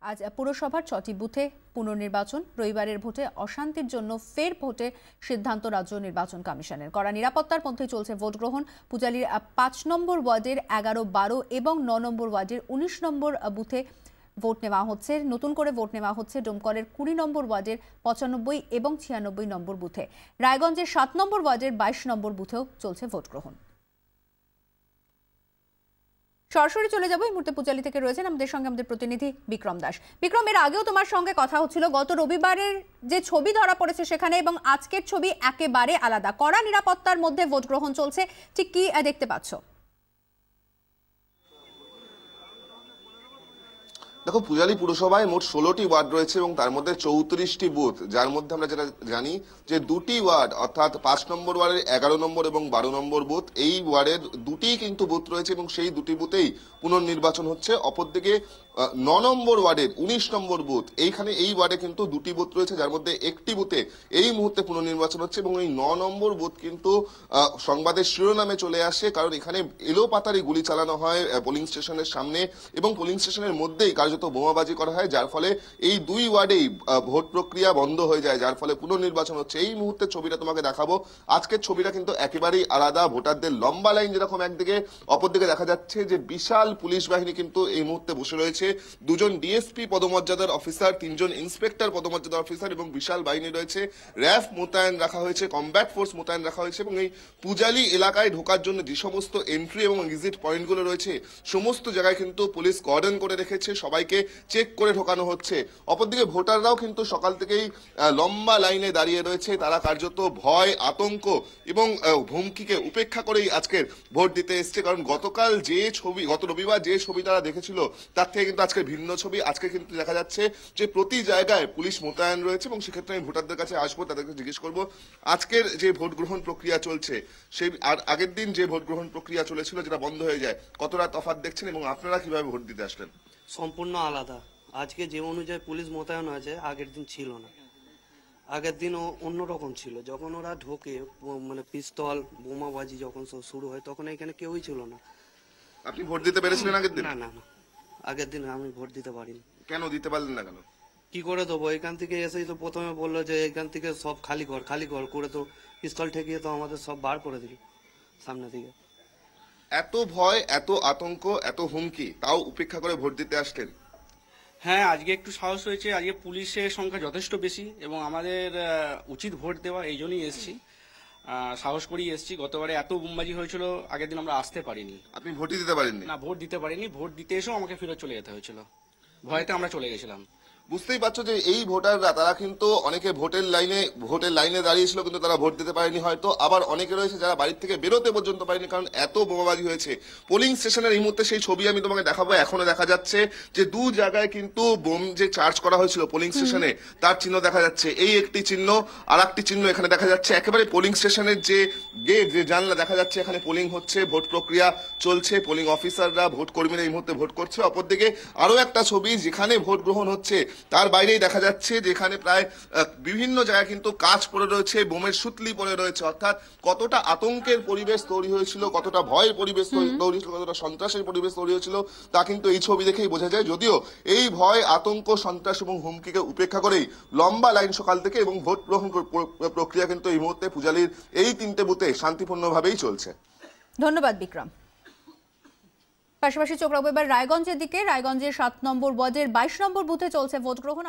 আজ পুরসভার ৬টি বুথে পুনর্নির্বাচন। রবিবারের ভোটে অশান্তির জন্য ফের ভোটে সিদ্ধান্ত রাজ্য নির্বাচন কমিশনের। কড়া নিরাপত্তার মধ্যেই চলছে ভোট গ্রহণ। পূজালীর ৫ নম্বর ওয়ার্ডের ১১, ১২ এবং ৯ নম্বর ওয়ার্ডের ১৯ নম্বর বুথে ভোট নেওয়া হচ্ছে। নতুন করে ভোট নেওয়া হচ্ছে ডোমকলের ২০ নম্বর ওয়ার্ডের ৯৫ এবং ৯৬ নম্বর বুথে। রায়গঞ্জের ৭ নম্বর ওয়ার্ডের ২২ নম্বর বুথেও চলছে ভোট গ্রহণ। সরাসরি চলে যাবো, এই মুহূর্তে পূজালী থেকে রয়েছেন আমাদের সঙ্গে আমাদের প্রতিনিধি বিক্রম দাস। বিক্রম, এর আগেও তোমার সঙ্গে কথা হচ্ছিল, গত রবিবারের যে ছবি ধরা পড়েছে সেখানে এবং আজকের ছবি একেবারে আলাদা। কড়া নিরাপত্তার মধ্যে ভোট গ্রহণ চলছে, ঠিক কি দেখতে পাচ্ছ? দেখো, পূজালী পুরসভায় মোট 16টি ওয়ার্ড রয়েছে এবং তার মধ্যে 34টি বুথ, যার মধ্যে আমরা যেটা জানি যে দুটি ওয়ার্ড অর্থাৎ 5 নম্বর ওয়ার্ডের 11 নম্বর এবং 12 নম্বর বুথ, এই ওয়ার্ডের দুটিই কিন্তু বুথ রয়েছে এবং সেই দুটি বুথেই পুনর্নির্বাচন হচ্ছে। অপরদিকে 9 নম্বর ওয়ার্ডের 19 নম্বর বুথ, এইখানে এই ওয়ার্ডে কিন্তু দুটি বুথ রয়েছে, যার মধ্যে একটি বুথে এই মুহূর্তে পুনর্নির্বাচন হচ্ছে এবং এই 9 নম্বর বুথ কিন্তু সংবাদের শিরোনামে চলে আসে, কারণ এখানে এলোপাতাড়ি গুলি চালানো হয় পোলিং স্টেশনের সামনে এবং পোলিং স্টেশনের মধ্যেই কার্যত বোমাবাজি করা হয়, যার ফলে এই দুই ওয়ার্ডেই ভোট প্রক্রিয়া বন্ধ হয়ে যায়, যার ফলে পুনর্নির্বাচন হচ্ছে। এই মুহূর্তে ছবিটা তোমাকে দেখাবো, আজকের ছবিটা কিন্তু একেবারেই আলাদা। ভোটারদের লম্বা লাইন যেরকম একদিকে, অপরদিকে দেখা যাচ্ছে যে বিশাল পুলিশ বাহিনী কিন্তু এই মুহূর্তে বসে রয়েছে। 2জন ডিএসপি পদমর্যাদার অফিসার, 3জন ইন্সপেক্টর পদমর্যাদার অফিসার এবং বিশাল বাহিনী রয়েছে। র্যাফ মোতায়েন রাখা হয়েছে, কমব্যাট ফোর্স মোতায়েন রাখা হয়েছে এবং এই পূজালী এলাকায় ঢোকার জন্য যে সমস্ত এন্ট্রি এবং এক্সিট পয়েন্টগুলো রয়েছে সমস্ত জায়গায় কিন্তু পুলিশ কর্ডন করে রেখেছে, সবাইকে চেক করে ঢোকানো হচ্ছে। অপরদিকে ভোটাররাও কিন্তু সকাল থেকেই লম্বা লাইনে দাঁড়িয়ে রয়েছে, তারা কার্যত ভয়, আতঙ্ক এবং হুমকিকে উপেক্ষা করেই আজকের ভোট দিতে এসছে, কারণ গত রবিবার যে ছবি তারা দেখেছিল তার থেকে কিন্তু আজকে ভিন্ন ছবি। আজকে কিন্তু দেখা যাচ্ছে যে প্রতি জায়গায় পুলিশ মোতায়েন রয়েছে এবং সেক্ষেত্রে আমি ভোটারদের কাছে আসবো, তাদেরকে জিজ্ঞেস করবো আজকের যে ভোট গ্রহণ প্রক্রিয়া চলছে সেই আর আগের দিন যে ভোট গ্রহণ প্রক্রিয়া চলেছিল যেটা বন্ধ হয়ে যায়, কতটা তফাৎ দেখছেন এবং আপনারা কিভাবে ভোট দিতে আসলেন? সম্পূর্ণ আলাদা। আজকে যে অনুযায়ী পুলিশ মোতায়েন আছে আগের দিন ছিল না। আগের দিন অন্যরকম ছিল, যখন ওরা ঢোকে মানে পিস্তল বোমাবাজি যখন সব শুরু হয় তখন এখানে কেউই ছিল না। আপনি ভোট দিতে পেরেছিলেন আগের দিন? না না না, আগের দিন আমি ভোট দিতে পারিনি। কেন দিতে পারলেন না? কেন কি করে দেবো? এখান থেকে এসেই তো প্রথমে বললো যে এখান থেকে সব খালি ঘর করে, তো পিস্তল ঠেকিয়ে তো আমাদের সব বার করে দিল সামনে থেকে। এত ভয়, এত আতঙ্ক, এত হুমকি, তাও উপেক্ষা করে ভোট দিতে আসলেন? হ্যাঁ, আজকে একটু সাহস হয়েছে। আজকে পুলিশের সংখ্যা যথেষ্ট বেশি এবং আমাদের উচিত ভোট দেওয়া, এই জন্যই এসছি, সাহস করেই এসছি। গতবারে এত বোমবাজি হয়েছিল, আগের দিন আমরা আসতে পারিনি। আপনি ভোটই দিতে পারেননি? না, ভোট দিতে পারিনি। ভোট দিতে এসেও আমাকে ফেরত চলে যেতে হয়েছিল, ভয়তে আমরা চলে গেছিলাম। বুঝতেই পারছো যে এই ভোটাররা, তারা কিন্তু অনেকে ভোটের লাইনে দাঁড়িয়েছিল কিন্তু তারা ভোট দিতে পারেনি হয়তো, আবার অনেকে রয়েছে যারা বাড়ির থেকে বেরোতে পর্যন্ত পারেনি, কারণ এত বোমাবাজি হয়েছে পোলিং স্টেশনের। এই মুহূর্তে সেই ছবি আমি তোমাকে দেখাবো, এখনো দেখা যাচ্ছে যে দু জায়গায় কিন্তু বোম যে চার্জ করা হয়েছিল পোলিং স্টেশনে তার চিহ্ন দেখা যাচ্ছে। এই একটি চিহ্ন, আর একটি চিহ্ন এখানে দেখা যাচ্ছে। একেবারে পোলিং স্টেশনের যে গেট, যে জানলা দেখা যাচ্ছে, এখানে পোলিং হচ্ছে, ভোট প্রক্রিয়া চলছে, পোলিং অফিসাররা, ভোট কর্মীরা এই মুহূর্তে ভোট করছে। অপরদিকে আরো একটা ছবি, যেখানে ভোট গ্রহণ হচ্ছে তার বাইরেই দেখা যাচ্ছে যেখানে প্রায় বিভিন্ন জায়গায় কিন্তু কাঁচ পড়ে রয়েছে, বোমের সুতলি পড়ে রয়েছে। অর্থাৎ কতটা আতঙ্কের পরিবেশ তৈরি হয়েছিল, কতটা ভয়ের পরিবেশ তৈরি হয়েছিল, কতটা সন্ত্রাসের পরিবেশ তৈরি হয়েছিল তা কিন্তু এই ছবি দেখেই বোঝা যায়। যদিও এই ভয়, আতঙ্ক, সন্ত্রাস এবং হুমকিকে উপেক্ষা করেই লম্বা লাইন সকাল থেকে এবং ভোট গ্রহণ প্রক্রিয়া কিন্তু এই মুহূর্তে পূজালীর এই 3টে বুথে শান্তিপূর্ণভাবেই চলছে। ধন্যবাদ বিক্রম। পাশাপাশি চোখ রাখবো এবার রায়গঞ্জের দিকে। রায়গঞ্জের 7 নম্বর ওয়ার্ডের 22 নম্বর বুথে চলছে ভোট গ্রহণ।